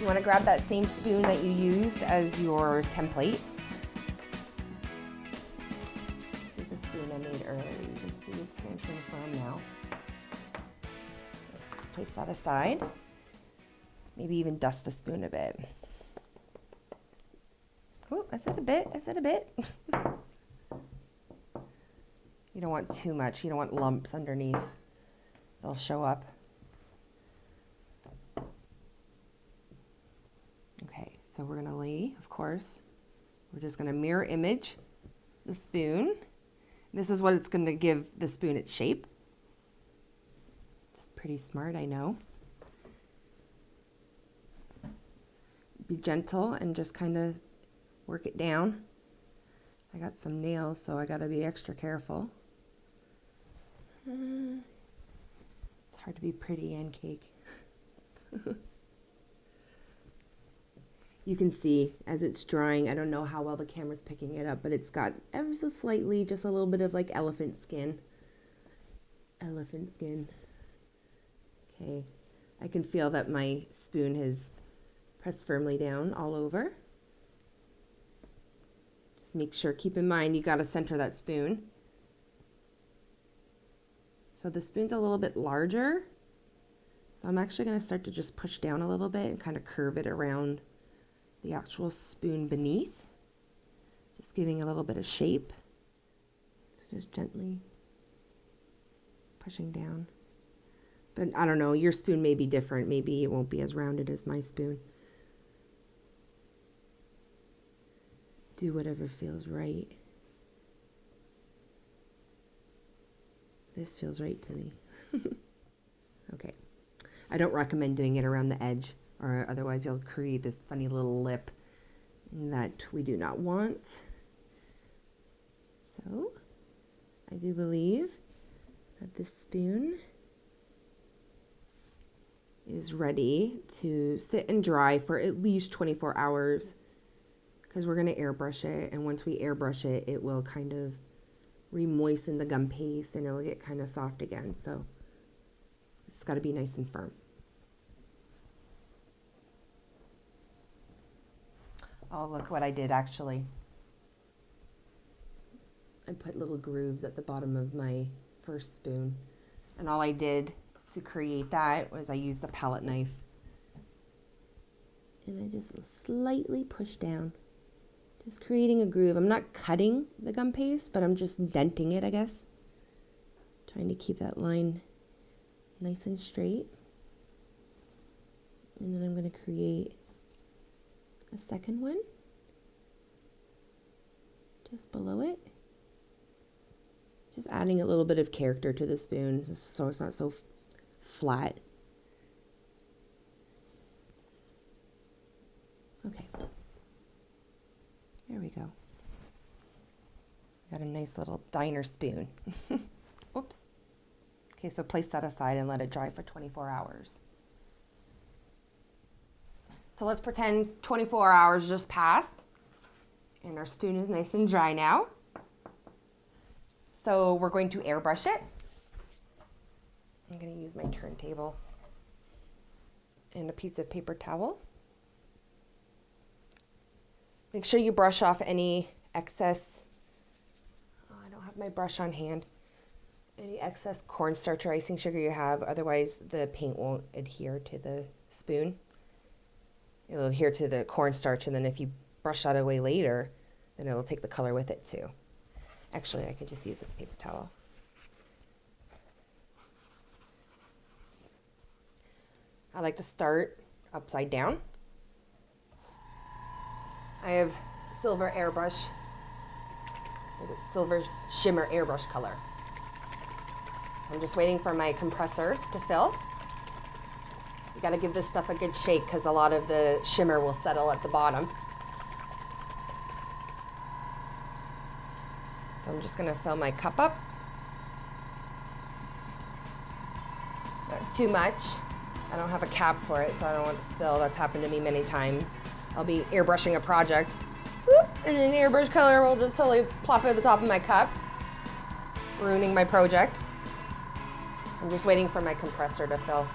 You want to grab that same spoon that you used as your template. Here's a spoon I made earlier. You can see it's nice and firm now. Place that aside. Maybe even dust the spoon a bit. Oh, I said a bit. I said a bit. You don't want too much. You don't want lumps underneath. They'll show up. Okay, so we're going to lay, of course, we're just going to mirror image the spoon. This is what it's going to give the spoon its shape. It's pretty smart, I know. Be gentle and just kind of work it down. I got some nails, so I got to be extra careful. It's hard to be pretty and cake. You can see as it's drying, I don't know how well the camera's picking it up, but it's got ever so slightly, just a little bit of like elephant skin. Elephant skin. Okay, I can feel that my spoon has pressed firmly down all over. Just make sure, keep in mind, you got to center that spoon. So the spoon's a little bit larger, so I'm actually going to start to just push down a little bit and kind of curve it around the actual spoon beneath, just giving a little bit of shape. So just gently pushing down. But I don't know, your spoon may be different. Maybe it won't be as rounded as my spoon. Do whatever feels right. This feels right to me. Okay. I don't recommend doing it around the edge, or otherwise you'll create this funny little lip that we do not want. So, I do believe that this spoon is ready to sit and dry for at least 24 hours because we're going to airbrush it, and once we airbrush it, it will kind of re-moisten the gum paste and it'll get kind of soft again. So it's got to be nice and firm. Oh, look what I did actually. I put little grooves at the bottom of my first spoon, and all I did to create that was I used a palette knife and I just slightly pushed down, just creating a groove. I'm not cutting the gum paste, but I'm just denting it, I guess. Trying to keep that line nice and straight. And then I'm going to create a second one just below it. Just adding a little bit of character to the spoon, just so it's not so flat. Okay. There we go. Got a nice little diner spoon. Oops. Okay, so place that aside and let it dry for 24 hours. So let's pretend 24 hours just passed and our spoon is nice and dry now. So we're going to airbrush it. I'm going to use my turntable and a piece of paper towel. Make sure you brush off any excess, I don't have my brush on hand, any excess cornstarch or icing sugar you have, otherwise the paint won't adhere to the spoon. It'll adhere to the cornstarch, and then if you brush that away later, then it'll take the color with it too. Actually, I could just use this paper towel. I like to start upside down. I have silver airbrush. Is it silver shimmer airbrush color? So I'm just waiting for my compressor to fill. You got to give this stuff a good shake because a lot of the shimmer will settle at the bottom. So I'm just going to fill my cup up. Not too much. I don't have a cap for it, so I don't want to spill. That's happened to me many times. I'll be airbrushing a project, whoop, and then airbrush color will just totally plop at the top of my cup, ruining my project. I'm just waiting for my compressor to fill.